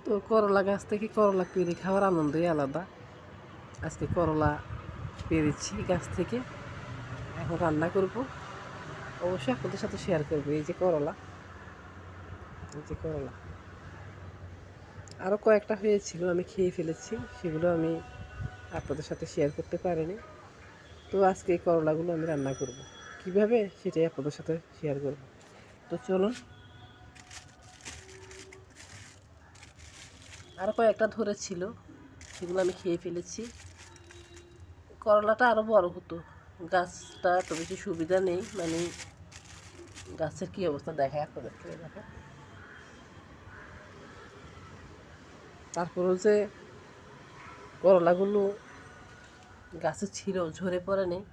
তো করলা গাছ থেকে করলা পেড়ে খাওয়ার আনন্দই আলাদা। আজকে করলা পেড়েছি গাছ থেকে, এখন রান্না করব। অবশ্যই আপনাদের সাথে শেয়ার করবো। এই যে করলা, এই যে করলা আরও কয়েকটা হয়েছিল, আমি খেয়ে ফেলেছি, সেগুলো আমি আপনাদের সাথে শেয়ার করতে পারিনি। তো আজকে এই করলাগুলো আমি রান্না করব, কিভাবে সেটাই আপনাদের সাথে শেয়ার করব। তো চলুন। আরও কয়েকটা ধরেছিল, সেগুলো আমি খেয়ে ফেলেছি। করলাটা আরও বড় হতো, গাছটা এত বেশি সুবিধা নেই, মানে গাছের কী অবস্থা দেখায় আপনাদেরকে দেখো। তারপরেও যে করলাগুলো গাছে ছিল, ঝরে পড়ে নেই,